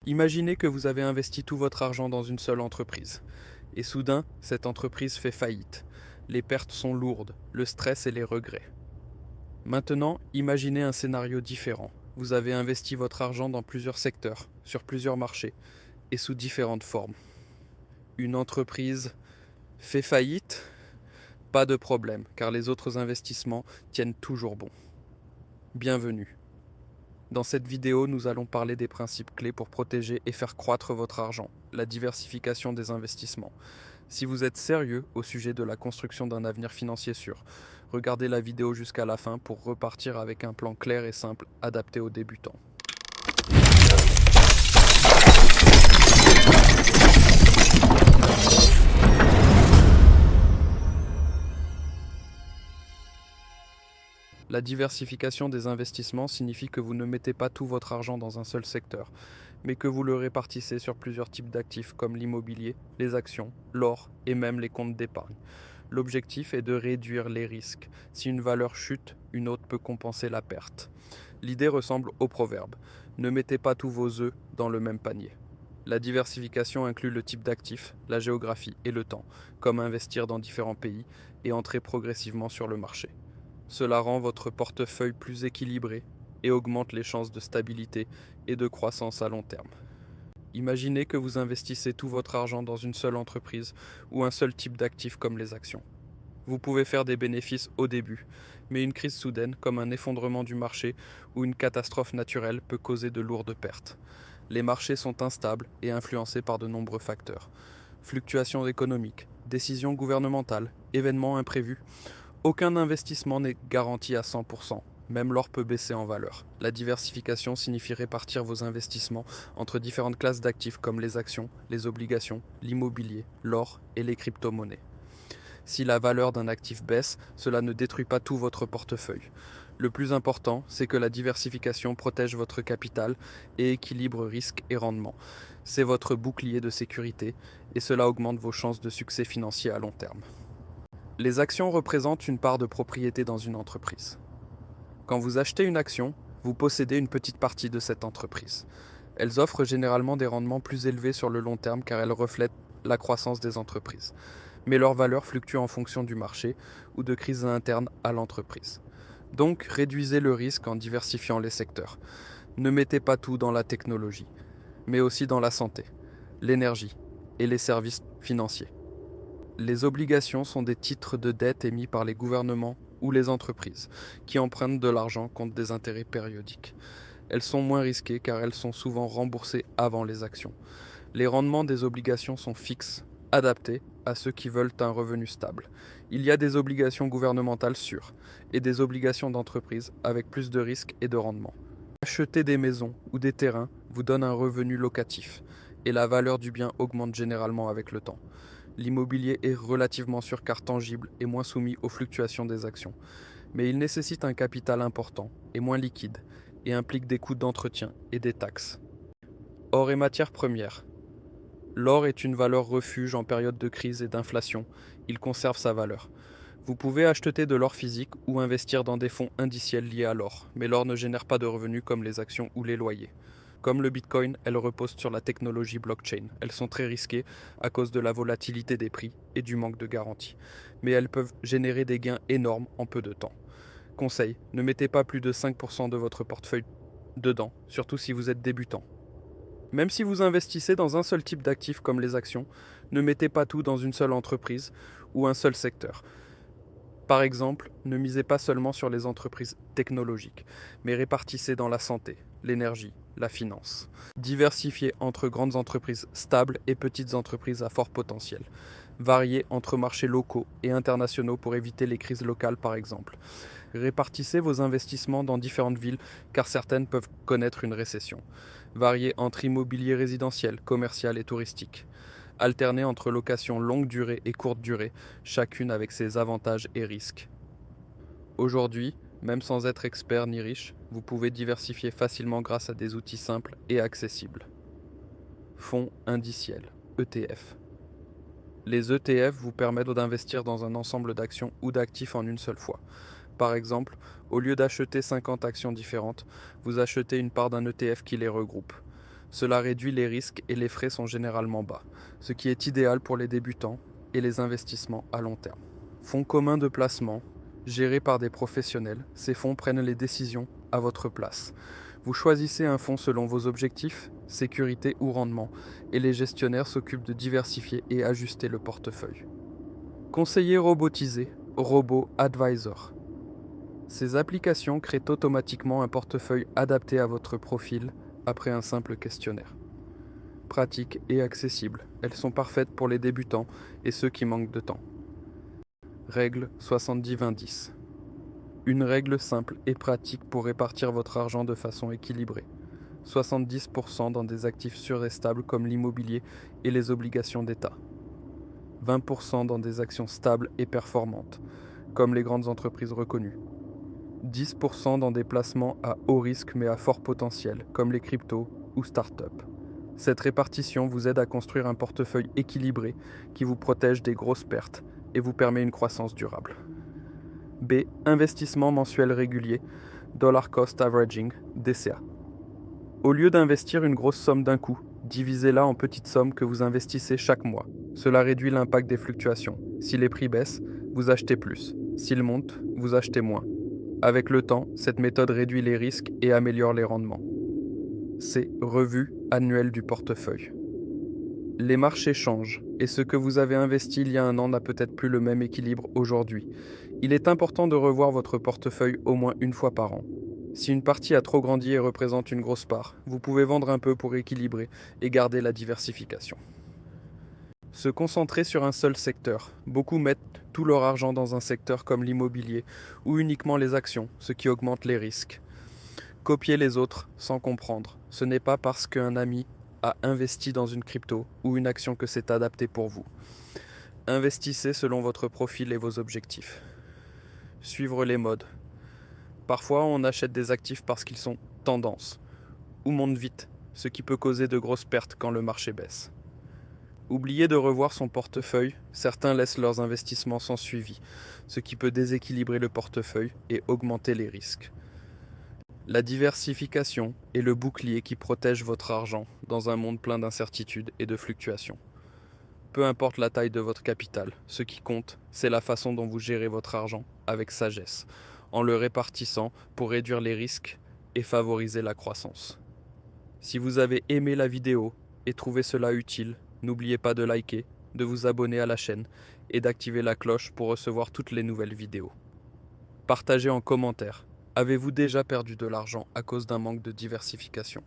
Imaginez que vous avez investi tout votre argent dans une seule entreprise. Et soudain, cette entreprise fait faillite. Les pertes sont lourdes, le stress et les regrets. Maintenant, imaginez un scénario différent. Vous avez investi votre argent dans plusieurs secteurs, sur plusieurs marchés, et sous différentes formes. Une entreprise fait faillite? Pas de problème, car les autres investissements tiennent toujours bon. Bienvenue. Dans cette vidéo, nous allons parler des principes clés pour protéger et faire croître votre argent, la diversification des investissements. Si vous êtes sérieux au sujet de la construction d'un avenir financier sûr, regardez la vidéo jusqu'à la fin pour repartir avec un plan clair et simple adapté aux débutants. La diversification des investissements signifie que vous ne mettez pas tout votre argent dans un seul secteur, mais que vous le répartissez sur plusieurs types d'actifs comme l'immobilier, les actions, l'or et même les comptes d'épargne. L'objectif est de réduire les risques. Si une valeur chute, une autre peut compenser la perte. L'idée ressemble au proverbe: ne mettez pas tous vos œufs dans le même panier. La diversification inclut le type d'actifs, la géographie et le temps, comme investir dans différents pays et entrer progressivement sur le marché. Cela rend votre portefeuille plus équilibré et augmente les chances de stabilité et de croissance à long terme. Imaginez que vous investissez tout votre argent dans une seule entreprise ou un seul type d'actifs comme les actions. Vous pouvez faire des bénéfices au début, mais une crise soudaine, comme un effondrement du marché ou une catastrophe naturelle, peut causer de lourdes pertes. Les marchés sont instables et influencés par de nombreux facteurs. Fluctuations économiques, décisions gouvernementales, événements imprévus. Aucun investissement n'est garanti à 100%. Même l'or peut baisser en valeur. La diversification signifie répartir vos investissements entre différentes classes d'actifs comme les actions, les obligations, l'immobilier, l'or et les crypto-monnaies. Si la valeur d'un actif baisse, cela ne détruit pas tout votre portefeuille. Le plus important, c'est que la diversification protège votre capital et équilibre risque et rendement. C'est votre bouclier de sécurité et cela augmente vos chances de succès financier à long terme. Les actions représentent une part de propriété dans une entreprise. Quand vous achetez une action, vous possédez une petite partie de cette entreprise. Elles offrent généralement des rendements plus élevés sur le long terme car elles reflètent la croissance des entreprises. Mais leur valeur fluctue en fonction du marché ou de crises internes à l'entreprise. Donc, réduisez le risque en diversifiant les secteurs. Ne mettez pas tout dans la technologie, mais aussi dans la santé, l'énergie et les services financiers. Les obligations sont des titres de dette émis par les gouvernements ou les entreprises qui empruntent de l'argent contre des intérêts périodiques. Elles sont moins risquées car elles sont souvent remboursées avant les actions. Les rendements des obligations sont fixes, adaptés à ceux qui veulent un revenu stable. Il y a des obligations gouvernementales sûres et des obligations d'entreprise avec plus de risques et de rendement. Acheter des maisons ou des terrains vous donne un revenu locatif et la valeur du bien augmente généralement avec le temps. L'immobilier est relativement sûr car tangible et moins soumis aux fluctuations des actions. Mais il nécessite un capital important et moins liquide et implique des coûts d'entretien et des taxes. Or et matières premières. L'or est une valeur refuge en période de crise et d'inflation. Il conserve sa valeur. Vous pouvez acheter de l'or physique ou investir dans des fonds indiciels liés à l'or, mais l'or ne génère pas de revenus comme les actions ou les loyers. Comme le Bitcoin, elles reposent sur la technologie blockchain. Elles sont très risquées à cause de la volatilité des prix et du manque de garantie. Mais elles peuvent générer des gains énormes en peu de temps. Conseil, ne mettez pas plus de 5% de votre portefeuille dedans, surtout si vous êtes débutant. Même si vous investissez dans un seul type d'actifs comme les actions, ne mettez pas tout dans une seule entreprise ou un seul secteur. Par exemple, ne misez pas seulement sur les entreprises technologiques, mais répartissez dans la santé, l'énergie, la finance. Diversifiez entre grandes entreprises stables et petites entreprises à fort potentiel. Variez entre marchés locaux et internationaux pour éviter les crises locales par exemple. Répartissez vos investissements dans différentes villes car certaines peuvent connaître une récession. Variez entre immobilier résidentiel, commercial et touristique. Alternez entre location longue durée et courte durée, chacune avec ses avantages et risques. Aujourd'hui, même sans être expert ni riche, vous pouvez diversifier facilement grâce à des outils simples et accessibles. Fonds indiciels, ETF. Les ETF vous permettent d'investir dans un ensemble d'actions ou d'actifs en une seule fois. Par exemple, au lieu d'acheter 50 actions différentes, vous achetez une part d'un ETF qui les regroupe. Cela réduit les risques et les frais sont généralement bas, ce qui est idéal pour les débutants et les investissements à long terme. Fonds communs de placement, gérés par des professionnels, ces fonds prennent les décisions à votre place. Vous choisissez un fonds selon vos objectifs, sécurité ou rendement, et les gestionnaires s'occupent de diversifier et ajuster le portefeuille. Conseiller robotisé, Robo Advisor. Ces applications créent automatiquement un portefeuille adapté à votre profil après un simple questionnaire. Pratiques et accessibles, elles sont parfaites pour les débutants et ceux qui manquent de temps. Règle 70-20-10. Une règle simple et pratique pour répartir votre argent de façon équilibrée. 70% dans des actifs sûrs et stables comme l'immobilier et les obligations d'État. 20% dans des actions stables et performantes, comme les grandes entreprises reconnues. 10% dans des placements à haut risque mais à fort potentiel, comme les cryptos ou startups. Cette répartition vous aide à construire un portefeuille équilibré qui vous protège des grosses pertes et vous permet une croissance durable. B. Investissement mensuel régulier, Dollar Cost Averaging, DCA. Au lieu d'investir une grosse somme d'un coup, divisez-la en petites sommes que vous investissez chaque mois. Cela réduit l'impact des fluctuations. Si les prix baissent, vous achetez plus. S'ils montent, vous achetez moins. Avec le temps, cette méthode réduit les risques et améliore les rendements. C'est revue annuelle du portefeuille. Les marchés changent et ce que vous avez investi il y a un an n'a peut-être plus le même équilibre aujourd'hui. Il est important de revoir votre portefeuille au moins une fois par an. Si une partie a trop grandi et représente une grosse part, vous pouvez vendre un peu pour équilibrer et garder la diversification. Se concentrer sur un seul secteur. Beaucoup mettent tout leur argent dans un secteur comme l'immobilier ou uniquement les actions, ce qui augmente les risques. Copier les autres sans comprendre. Ce n'est pas parce qu'un ami a investi dans une crypto ou une action que c'est adapté pour vous. Investissez selon votre profil et vos objectifs. Suivre les modes. Parfois, on achète des actifs parce qu'ils sont tendance ou montent vite, ce qui peut causer de grosses pertes quand le marché baisse. Oubliez de revoir son portefeuille, certains laissent leurs investissements sans suivi, ce qui peut déséquilibrer le portefeuille et augmenter les risques. La diversification est le bouclier qui protège votre argent dans un monde plein d'incertitudes et de fluctuations. Peu importe la taille de votre capital, ce qui compte, c'est la façon dont vous gérez votre argent avec sagesse, en le répartissant pour réduire les risques et favoriser la croissance. Si vous avez aimé la vidéo et trouvé cela utile, n'oubliez pas de liker, de vous abonner à la chaîne et d'activer la cloche pour recevoir toutes les nouvelles vidéos. Partagez en commentaire. Avez-vous déjà perdu de l'argent à cause d'un manque de diversification ?